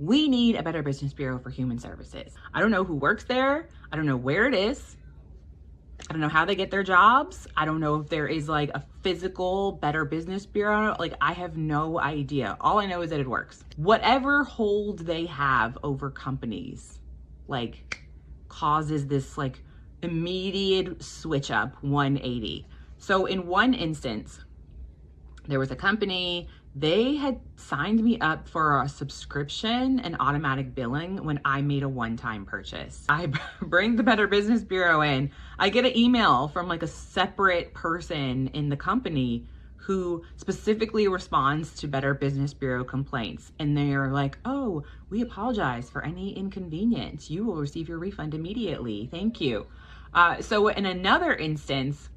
We need a Better Business Bureau for Human Services. I don't know who works there. I don't know where it is. I don't know how they get their jobs. I don't know if there is like a physical Better Business Bureau. Like, I have no idea. All I know is that it works. Whatever hold they have over companies, like, causes this like immediate switch up 180. So in one instance, there was a company, they had signed me up for a subscription and automatic billing when I made a one-time purchase. I bring the Better Business Bureau in. I get an email from like a separate person in the company who specifically responds to Better Business Bureau complaints. And they're like, oh, we apologize for any inconvenience. You will receive your refund immediately. Thank you. So in another instance,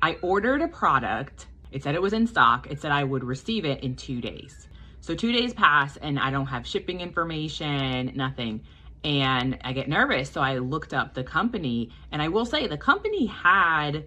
I ordered a product. It said it was in stock. It said I would receive it in 2 days. So 2 days pass and I don't have shipping information, nothing. And I get nervous. So I looked up the company, and I will say the company had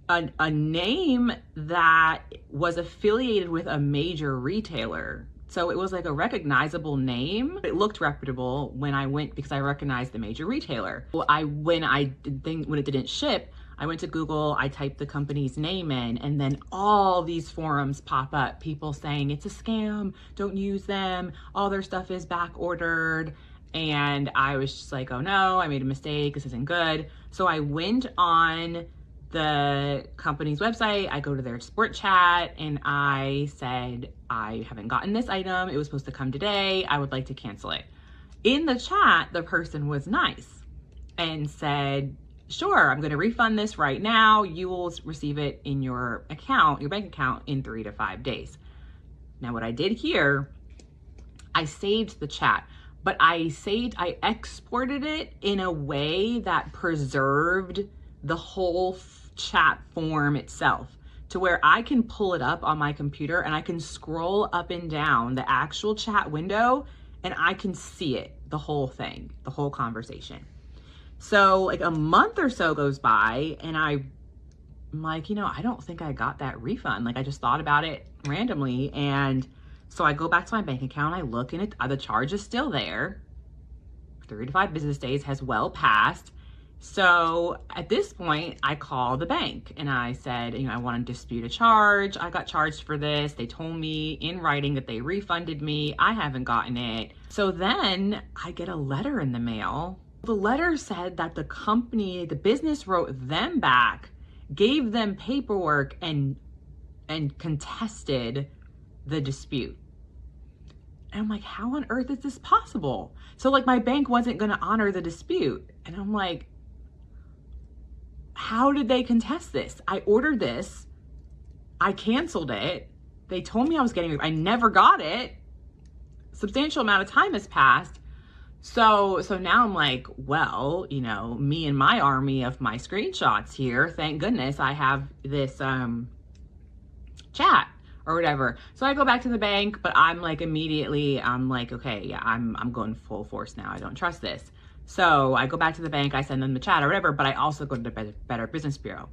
a name that was affiliated with a major retailer. So it was like a recognizable name. It looked reputable when I went, because I recognized the major retailer. When it didn't ship, I went to Google, I typed the company's name in, and then all these forums pop up, people saying it's a scam, don't use them, all their stuff is back ordered. And I was just like, oh no, I made a mistake, this isn't good. So I went on the company's website, I go to their support chat, and I said, I haven't gotten this item, it was supposed to come today, I would like to cancel it. In the chat, the person was nice and said, sure, I'm gonna refund this right now. You will receive it in your account, your bank account, in 3 to 5 days. Now what I did here, I saved the chat, but I exported it in a way that preserved the whole chat form itself, to where I can pull it up on my computer and I can scroll up and down the actual chat window and I can see it, the whole thing, the whole conversation. So like a month or so goes by and I'm like, I don't think I got that refund. Like, I just thought about it randomly. And so I go back to my bank account, I look, and the charge is still there. 3 to 5 business days has well passed. So at this point, I call the bank and I said, I want to dispute a charge. I got charged for this. They told me in writing that they refunded me. I haven't gotten it. So then I get a letter in the mail. The letter said that the company, the business wrote them back, gave them paperwork, and contested the dispute. And I'm like, how on earth is this possible? So like, my bank wasn't going to honor the dispute. And I'm like, how did they contest this? I ordered this. I canceled it. They told me I was getting it. I never got it. Substantial amount of time has passed. So now I'm like, well, me and my army of my screenshots here, thank goodness I have this chat or whatever. So I go back to the bank, but I'm like, immediately, I'm like, okay, yeah, I'm going full force now. I don't trust this. So I go back to the bank, I send them the chat or whatever, but I also go to the Better Business Bureau.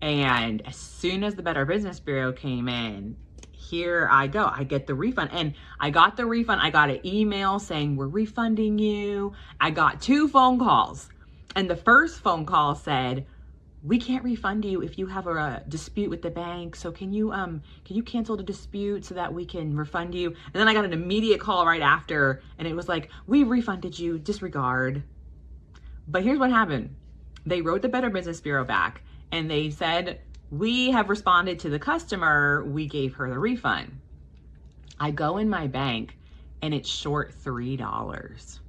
And as soon as the Better Business Bureau came in, here I go, I get the refund. And I got the refund. I got an email saying, we're refunding you. I got 2 phone calls. And the first phone call said, we can't refund you if you have a dispute with the bank. So can you cancel the dispute so that we can refund you? And then I got an immediate call right after, and it was like, we refunded you, disregard. But here's what happened. They wrote the Better Business Bureau back and they said, we have responded to the customer, we gave her the refund. I go in my bank and it's short $3.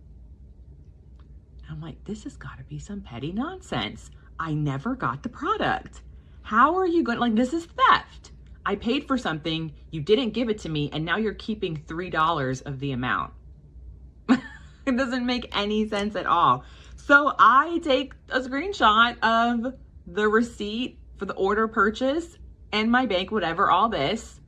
I'm like, this has got to be some petty nonsense. I never got the product. How are you going, like, this is theft. I paid for something, you didn't give it to me, and now you're keeping $3 of the amount. It doesn't make any sense at all. So I take a screenshot of the receipt for the order purchase and my bank, whatever, all this.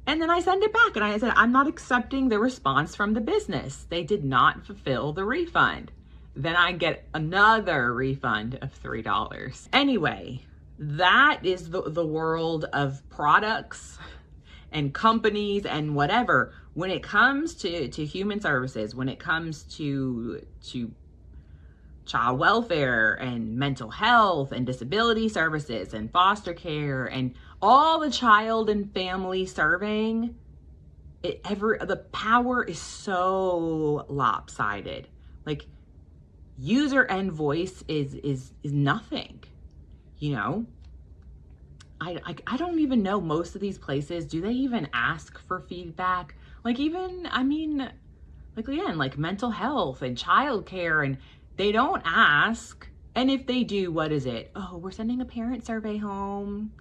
And then I send it back and I said, I'm not accepting the response from the business. They did not fulfill the refund. Then I get another refund of $3. Anyway, that is the world of products and companies and whatever. when it comes to human services, when it comes to child welfare and mental health and disability services and foster care and all the child and family serving, the power is so lopsided. Like, user end voice is nothing, you know. I don't even know, most of these places, do they even ask for feedback? Like, even, I mean, like, again, like mental health and childcare, and they don't ask. And if they do, what is it? Oh, we're sending a parent survey home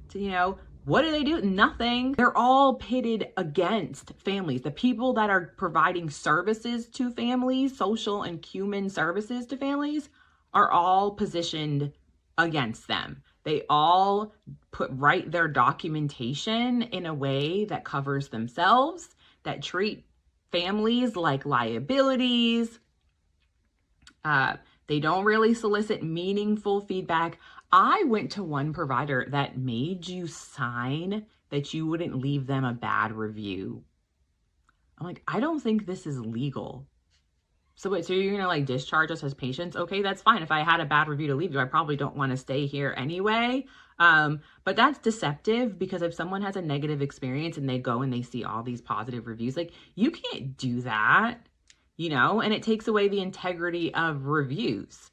to, you know, what do they do? Nothing. They're all pitted against families. The people that are providing services to families, social and human services to families, are all positioned against them. They all write their documentation in a way that covers themselves, that treat families like liabilities. They don't really solicit meaningful feedback. I went to one provider that made you sign that you wouldn't leave them a bad review. I'm like, I don't think this is legal. So wait, so you're gonna like discharge us as patients? Okay, that's fine. If I had a bad review to leave you, I probably don't want to stay here anyway. But that's deceptive, because if someone has a negative experience and they go and they see all these positive reviews, like, you can't do that, you know, and it takes away the integrity of reviews.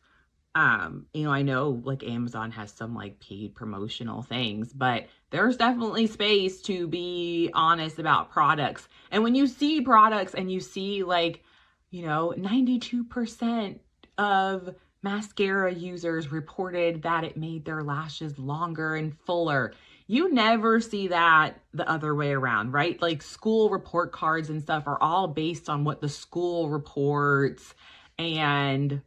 You know, I know like Amazon has some like paid promotional things, but there's definitely space to be honest about products. And when you see products and you see like, you know, 92% of mascara users reported that it made their lashes longer and fuller. You never see that the other way around, right? Like, school report cards and stuff are all based on what the school reports, and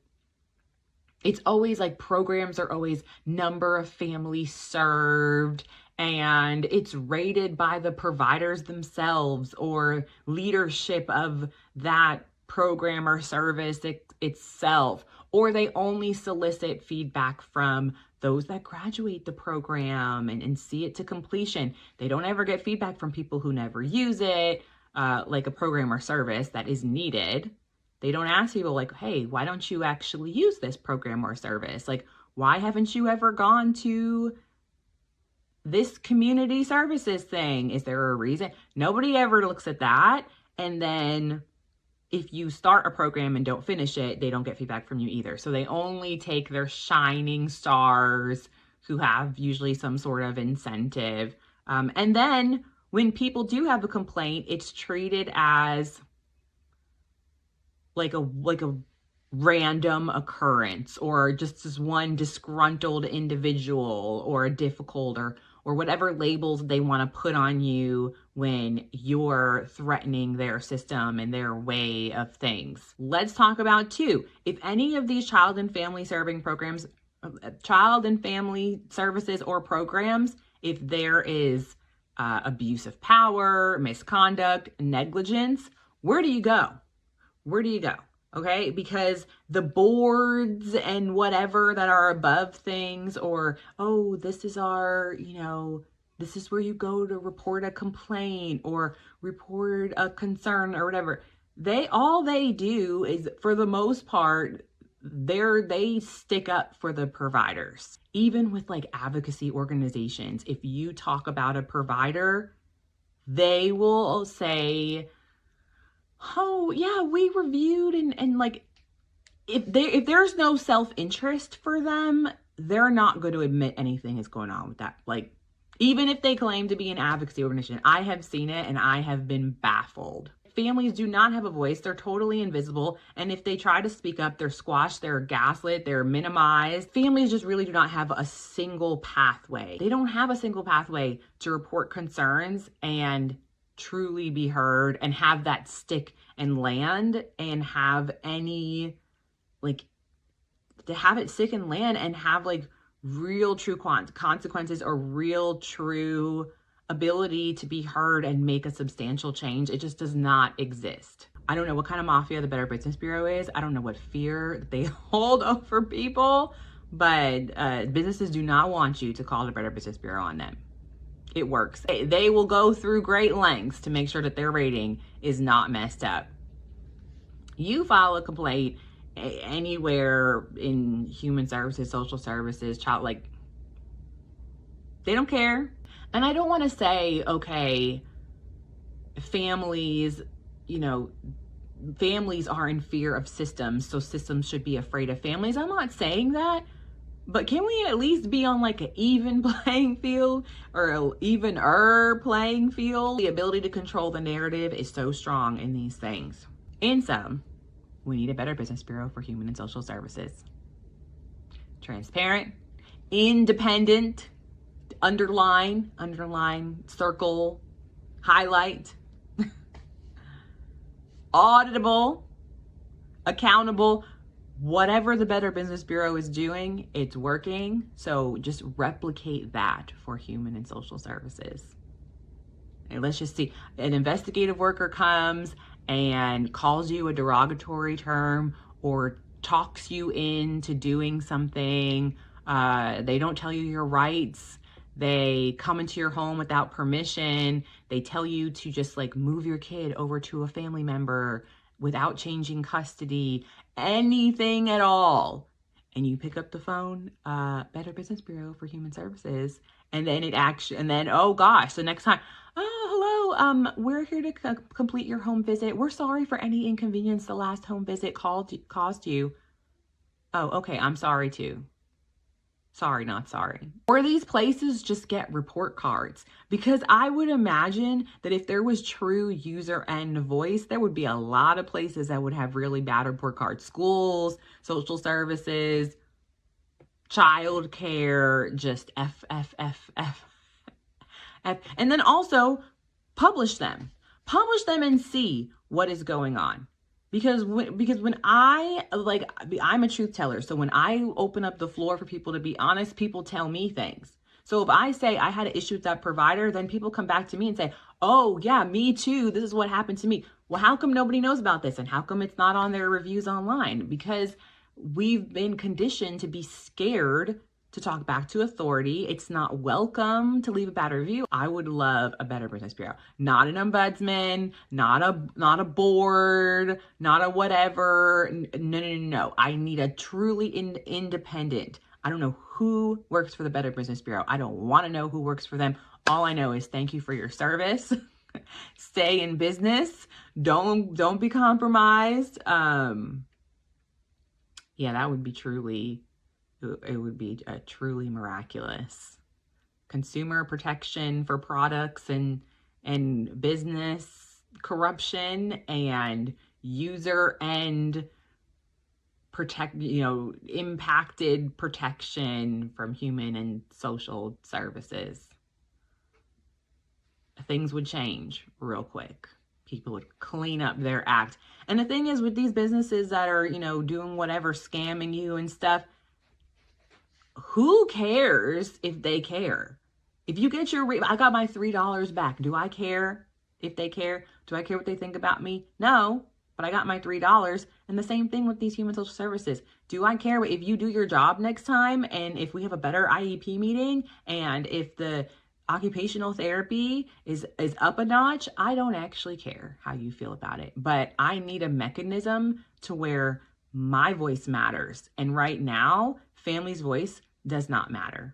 it's always like programs are always number of families served, and it's rated by the providers themselves or leadership of that program or service itself, or they only solicit feedback from those that graduate the program and see it to completion. They don't ever get feedback from people who never use it, like a program or service that is needed. They don't ask people like, hey, why don't you actually use this program or service? Like, why haven't you ever gone to this community services thing? Is there a reason? Nobody ever looks at that. And then if you start a program and don't finish it, they don't get feedback from you either. So they only take their shining stars who have usually some sort of incentive. And then when people do have a complaint, it's treated as like a random occurrence, or just as one disgruntled individual, or a difficult, or whatever labels they want to put on you when you're threatening their system and their way of things. Let's talk about too, if any of these child and family services or programs, if there is abuse of power, misconduct, negligence, where do you go? Where do you go? Okay, because the boards and whatever that are above things, or, oh, this is our, you know, this is where you go to report a complaint or report a concern or whatever. All they do is, for the most part, they stick up for the providers. Even with like advocacy organizations, if you talk about a provider, they will say, oh yeah, we reviewed, and like, if there's no self-interest for them, they're not going to admit anything is going on with that. Like, even if they claim to be an advocacy organization, I have seen it and I have been baffled. Families do not have a voice. They're totally invisible. And if they try to speak up, they're squashed, they're gaslit, they're minimized. Families just really do not have a single pathway. They don't have a single pathway to report concerns and truly be heard and have that stick and land, and have any, like, to have it stick and land and have like real true consequences, or real true ability to be heard and make a substantial change. It just does not exist. I don't know what kind of mafia the Better Business Bureau is. I don't know what fear they hold over people, but businesses do not want you to call the Better Business Bureau on them. It works. They will go through great lengths to make sure that their rating is not messed up. You file a complaint anywhere in human services, social services, child, like, they don't care. And I don't want to say, okay, families, you know, families are in fear of systems, so systems should be afraid of families. I'm not saying that, but can we at least be on like an even playing field, or an evener playing field? The ability to control the narrative is so strong in these things. In sum, we need a better business bureau for human and social services. Transparent, independent, underline, circle, highlight, auditable, accountable. Whatever the Better Business Bureau is doing, it's working. So just replicate that for human and social services. And let's just see, an investigative worker comes and calls you a derogatory term or talks you into doing something. They don't tell you your rights. They come into your home without permission. They tell you to just like move your kid over to a family member without changing custody, anything at all. And you pick up the phone, Better Business Bureau for Human Services, and then oh gosh, the next time, oh, hello, we're here to complete your home visit. We're sorry for any inconvenience the last home visit caused you. Oh, okay, I'm sorry too. Sorry, not sorry. Or these places just get report cards, because I would imagine that if there was true user end voice, there would be a lot of places that would have really bad report cards. Schools, social services, childcare, just F. And then also publish them and see what is going on. Because when I'm a truth teller. So when I open up the floor for people to be honest, people tell me things. So if I say I had an issue with that provider, then people come back to me and say, oh yeah, me too. This is what happened to me. Well, how come nobody knows about this? And how come it's not on their reviews online? Because we've been conditioned to be scared to talk back to authority. It's not welcome to leave a bad review. I would love a Better Business Bureau, not an ombudsman, not a board, not a whatever. No. I need a truly independent. I don't know who works for the Better Business Bureau. I don't want to know who works for them. All I know is thank you for your service. Stay in business. Don't be compromised. Yeah, that would be truly. It would be a truly miraculous. Consumer protection for products and business corruption, and user end impacted protection from human and social services. Things would change real quick. People would clean up their act. And the thing is, with these businesses that are, doing whatever, scamming you and stuff, who cares if they care? If you get I got my $3 back. Do I care if they care? Do I care what they think about me? No, but I got my $3. And the same thing with these human social services. Do I care if you do your job next time, and if we have a better IEP meeting, and if the occupational therapy is up a notch? I don't actually care how you feel about it, but I need a mechanism to where my voice matters. And right now, family's voice does not matter.